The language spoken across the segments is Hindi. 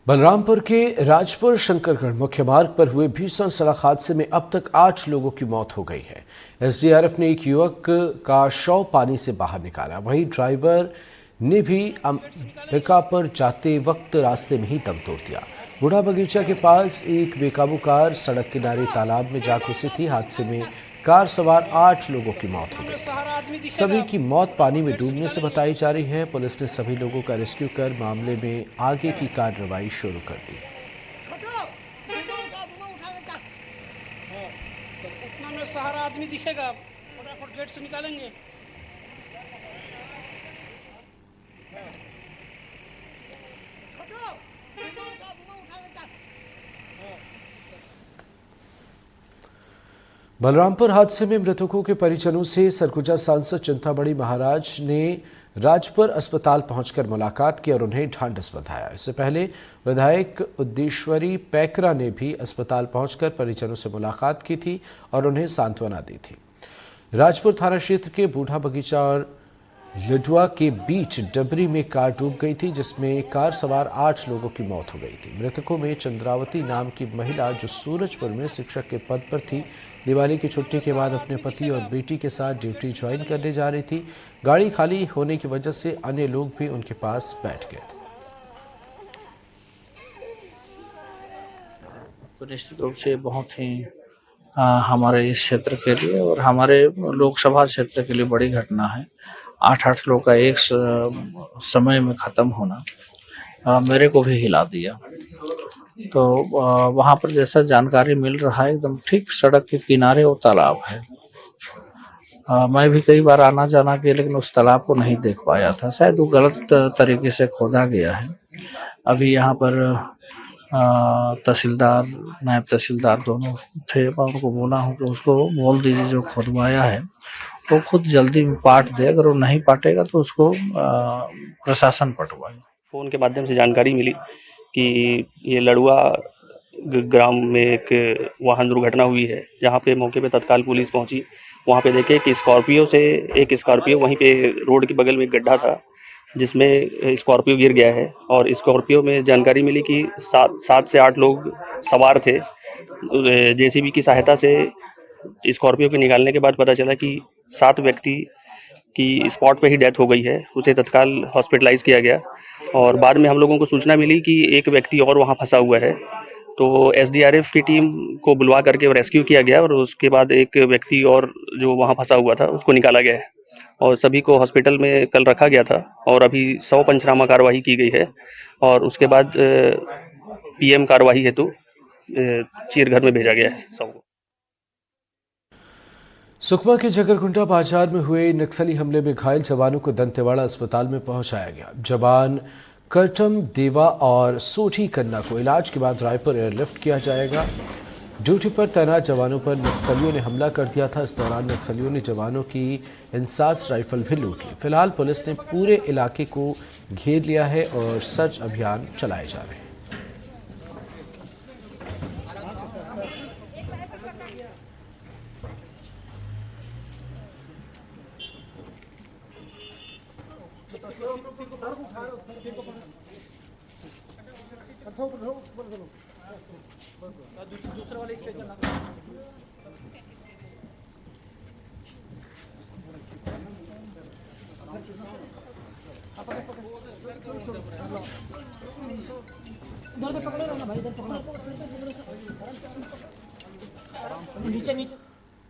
बलरामपुर के राजपुर शंकरगढ़ मुख्य मार्ग पर हुए भीषण सड़क हादसे में अब तक 8 लोगों की मौत हो गई है। एसडीआरएफ ने एक युवक का शव पानी से बाहर निकाला, वहीं ड्राइवर ने भी अंबिका पर जाते वक्त रास्ते में ही दम तोड़ दिया। बूढ़ा बगीचा के पास एक बेकाबू कार सड़क किनारे तालाब में जा घुसी थी। हादसे में कार सवार 8 लोगों की मौत हो गई। सभी की मौत पानी में डूबने से बताई जा रही है। पुलिस ने सभी लोगों का रेस्क्यू कर मामले में आगे की कार्रवाई शुरू कर दी है। उतना में सहारा आदमी दिखेगा, फटाफट गेट से निकालेंगे। बलरामपुर हादसे में मृतकों के परिजनों से सरगुजा सांसद चिंतामणि महाराज ने राजपुर अस्पताल पहुंचकर मुलाकात की और उन्हें ढांढस बंधाया। इससे पहले विधायक उद्देश्वरी पैकरा ने भी अस्पताल पहुंचकर परिजनों से मुलाकात की थी और उन्हें सांत्वना दी थी। राजपुर थाना क्षेत्र के बूढ़ा बगीचा और लडुआ के बीच डबरी में कार डूब गई थी, जिसमें कार सवार 8 लोगों की मौत हो गई थी। मृतकों में चंद्रावती नाम की महिला जो सूरजपुर में शिक्षक के पद पर थी, दिवाली की छुट्टी के बाद अपने पति और बेटी के साथ ड्यूटी ज्वाइन करने जा रही थी। गाड़ी खाली होने की वजह से अन्य लोग भी उनके पास बैठ गए थे। तो निश्चित रूप से बहुत ही हमारे इस क्षेत्र के लिए और हमारे लोकसभा क्षेत्र के लिए बड़ी घटना है। 8 लोग का एक समय में ख़त्म होना मेरे को भी हिला दिया। तो वहाँ पर जैसा जानकारी मिल रहा है, एकदम ठीक सड़क के किनारे वो तालाब है। मैं भी कई बार आना जाना किया, लेकिन उस तालाब को नहीं देख पाया था। शायद वो गलत तरीके से खोदा गया है। अभी यहाँ पर तहसीलदार, नायब तहसीलदार दोनों थे। मैं उनको बोला हूँ कि उसको बोल दीजिए जो खुदवाया है वो खुद जल्दी में पाट दे। अगर वो नहीं पाटेगा तो उसको प्रशासन पटवाए। फ़ोन के माध्यम से जानकारी मिली कि ये लड़ुआ ग्राम में एक वाहन दुर्घटना हुई है, जहाँ पे मौके पे तत्काल पुलिस पहुंची। वहाँ पे देखे कि एक स्कॉर्पियो वहीं पे रोड के बगल में एक गड्ढा था, जिसमें स्कॉर्पियो गिर गया है। और स्कॉर्पियो में जानकारी मिली कि 7 से 8 लोग सवार थे। जेसीबी की सहायता से स्कॉर्पियो को निकालने के बाद पता चला कि 7 व्यक्ति की स्पॉट पे ही डेथ हो गई है। उसे तत्काल हॉस्पिटलाइज किया गया और बाद में हम लोगों को सूचना मिली कि एक व्यक्ति और वहाँ फंसा हुआ है। तो एसडीआरएफ की टीम को बुलवा करके रेस्क्यू किया गया और उसके बाद एक व्यक्ति और जो वहाँ फंसा हुआ था उसको निकाला गया है और सभी को हॉस्पिटल में कल रखा गया था और अभी 100 पंचनामा कार्रवाई की गई है और उसके बाद पीएम कार्रवाई हेतु चीरघर में भेजा गया है सबको। सुकमा के जगरगुंडा बाजार में हुए नक्सली हमले में घायल जवानों को दंतेवाड़ा अस्पताल में पहुंचाया गया। जवान करटम देवा और सोठी कन्ना को इलाज के बाद रायपुर एयरलिफ्ट किया जाएगा। ड्यूटी पर तैनात जवानों पर नक्सलियों ने हमला कर दिया था। इस दौरान नक्सलियों ने जवानों की इंसास राइफल भी लूट ली। फिलहाल पुलिस ने पूरे इलाके को घेर लिया है और सर्च अभियान चलाए जा रहे हैं।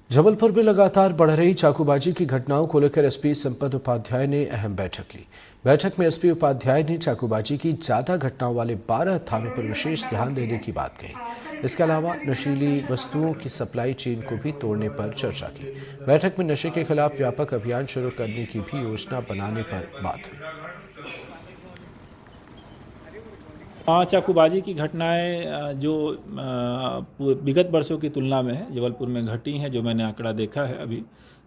जबलपुर में लगातार बढ़ रही चाकूबाजी की घटनाओं को लेकर एसपी संपत उपाध्याय ने अहम बैठक ली। बैठक में एसपी उपाध्याय ने चाकूबाजी की ज्यादा घटनाओं वाले 12 थानों पर विशेष ध्यान देने की बात कही। इसके अलावा नशीली वस्तुओं की सप्लाई चेन को भी तोड़ने पर चर्चा की। बैठक में नशे के खिलाफ व्यापक अभियान शुरू करने की भी योजना बनाने पर बात हुई। चाकूबाजी की घटनाएं जो विगत वर्षों की तुलना में जबलपुर में घटी हैं, जो मैंने आंकड़ा देखा है अभी।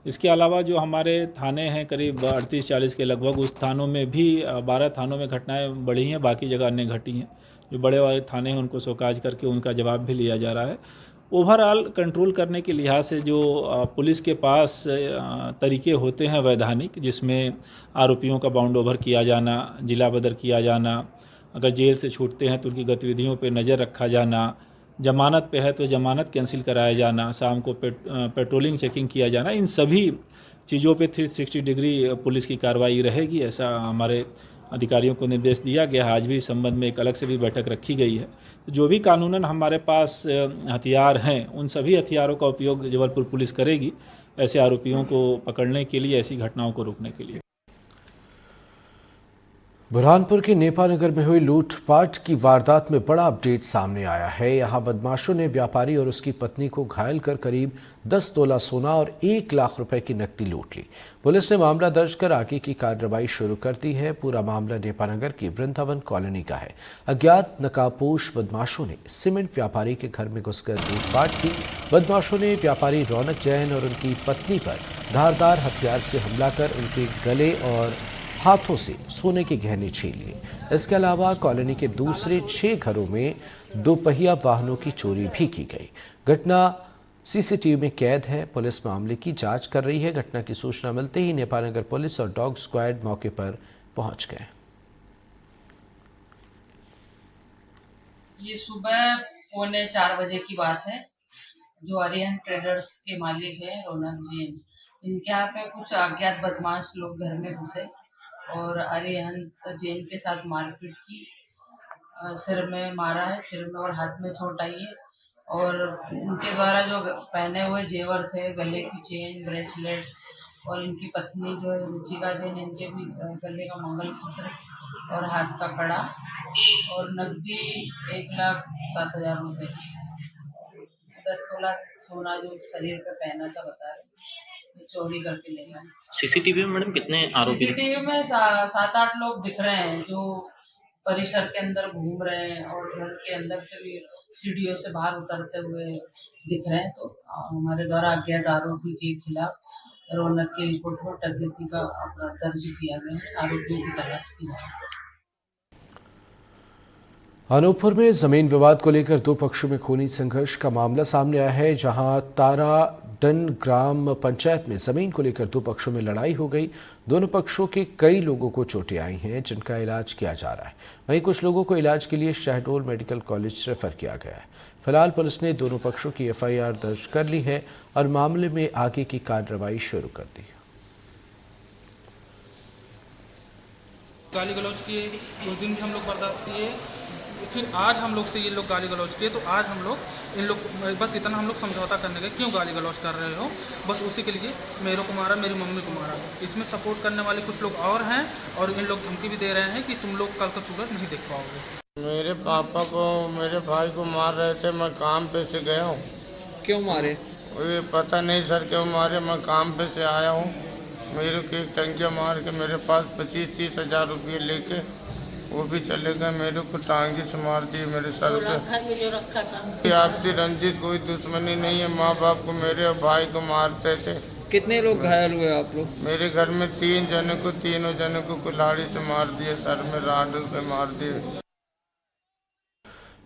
इसके अलावा जो हमारे थाने हैं करीब 38-40 के लगभग, उस थानों में भी 12 थानों में घटनाएं बढ़ी हैं, बाकी जगह अन्य घटी हैं। जो बड़े वाले थाने हैं उनको शोकाज करके उनका जवाब भी लिया जा रहा है। ओवरऑल कंट्रोल करने के लिहाज से जो पुलिस के पास तरीके होते हैं वैधानिक, जिसमें आरोपियों का बाउंड ओवर किया जाना, जिला बदर किया जाना अगर जेल से छूटते हैं तो उनकी गतिविधियों पर नज़र रखा जाना, जमानत पे है तो जमानत कैंसिल कराया जाना, शाम को पेट्रोलिंग चेकिंग किया जाना, इन सभी चीज़ों पे 360 डिग्री पुलिस की कार्रवाई रहेगी, ऐसा हमारे अधिकारियों को निर्देश दिया गया। आज भी इस संबंध में एक अलग से भी बैठक रखी गई है। तो जो भी कानूनन हमारे पास हथियार हैं, उन सभी हथियारों का उपयोग जबलपुर पुलिस करेगी ऐसे आरोपियों को पकड़ने के लिए, ऐसी घटनाओं को रोकने के लिए। बुरहानपुर के नेपानगर में हुई लूटपाट की वारदात में बड़ा अपडेट सामने आया है। यहां बदमाशों ने व्यापारी और उसकी पत्नी को घायल कर करीब 10 तोला सोना और 1 लाख रुपए की नकदी लूट ली। पुलिस ने मामला दर्ज कर आगे की कार्रवाई शुरू कर दी है। पूरा मामला नेपानगर की वृंदावन कॉलोनी का है। अज्ञात नकाबपोश बदमाशों ने सीमेंट व्यापारी के घर में घुसकर लूटपाट की। बदमाशों ने व्यापारी रौनक जैन और उनकी पत्नी पर धारदार हथियार से हमला कर उनके गले और हाथों से सोने के गहने छीन लिए। इसके अलावा कॉलोनी के दूसरे 6 घरों में दोपहिया वाहनों की चोरी भी की गई। घटना सीसीटीवी में कैद है। पुलिस मामले की जांच कर रही है। घटना की सूचना मिलते ही नेपानगर पुलिस और डॉग स्क्वाड मौके पर पहुंच गए। ये सुबह 3:45 बजे की बात है। जो आर्यन ट्रेडर्स के मालिक हैं रौनक जैन, इनके यहाँ पे कुछ अज्ञात बदमाश लोग घर में घुसे और अरिहंत जैन के साथ मारपीट की। सिर में मारा है, सिर में और हाथ में चोट आई है। और उनके द्वारा जो पहने हुए जेवर थे, गले की चेन, ब्रेसलेट, और इनकी पत्नी जो है रुचिका जैन, इनके भी गले का मंगलसूत्र और हाथ का कड़ा और नकदी 1,07,000 रुपये, 10 तोला सोना जो शरीर पे पहना था बता रहे, चोरी करके ले गए। सीसीटीवी में मैडम कितने आरोपी? सीसीटीवी में 7-8 लोग दिख रहे हैं जो परिसर के अंदर घूम रहे हैं और घर के अंदर से भी सीढ़ियों से बाहर उतरते हुए दिख रहे हैं। तो हमारे द्वारा अज्ञात आरोपी के खिलाफ रौनक की रिपोर्ट में डकैती का अपराध दर्ज किया गया है। आरोपियों की तलाश की जा रही है। अनूपपुर में जमीन विवाद को लेकर 2 पक्षों में खूनी संघर्ष का मामला सामने आया है। जहां ताराडन ग्राम पंचायत में जमीन को लेकर 2 पक्षों में लड़ाई हो गई। दोनों पक्षों के कई लोगों को चोटें आई हैं, जिनका इलाज किया जा रहा है। वहीं कुछ लोगों को इलाज के लिए शहडोल मेडिकल कॉलेज रेफर किया गया है। फिलहाल पुलिस ने दोनों पक्षों की FIR दर्ज कर ली है और मामले में आगे की कार्रवाई शुरू कर दी है। गाली गलौज किए, उस दिन भी हम लोग बर्दाश्त किए, फिर आज हम लोग से ये लोग गाली गलौज किए, तो आज हम लोग इन लोग बस इतना हम लोग समझौता करने गए, क्यों गाली गलौज कर रहे हो, बस उसी के लिए मेरे को मारा, मेरी मम्मी को मारा। इसमें सपोर्ट करने वाले कुछ लोग और हैं और इन लोग धमकी भी दे रहे हैं कि तुम लोग कल का सूरज नहीं देख पाओगे। मेरे पापा को, मेरे भाई को मार रहे थे, मैं काम पे से गया हूँ। क्यों मारे? ये पता नहीं सर क्यों मारे, मैं काम पे से आया हूँ। मेरे को एक टंकिया मार के मेरे पास 25-30 हज़ार रुपये लेके वो भी चले गए। मेरे को टांगी से मार दिए मेरे सर पे। आपसी रंजिश कोई दुश्मनी नहीं है। माँ बाप को, मेरे भाई को मारते थे। कितने लोग घायल हुए आप लोग? मेरे घर में 3 जने को, तीनों जने को कुल्हाड़ी से मार दिए, सर में राडों से मार दिए।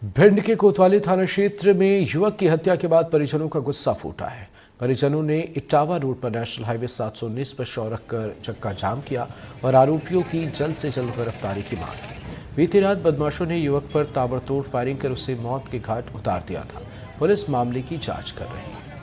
भिंड के कोतवाली थाना क्षेत्र में युवक की हत्या के बाद परिजनों का गुस्सा फूटा है। परिजनों ने इटावा रोड पर नेशनल हाईवे 719 पर शव रखकर चक्का जाम किया और आरोपियों की जल्द से जल्द गिरफ्तारी की मांग की। बीती रात बदमाशों ने युवक पर ताबड़तोड़ फायरिंग कर उसे मौत के घाट उतार दिया था। पुलिस मामले की जांच कर रही है।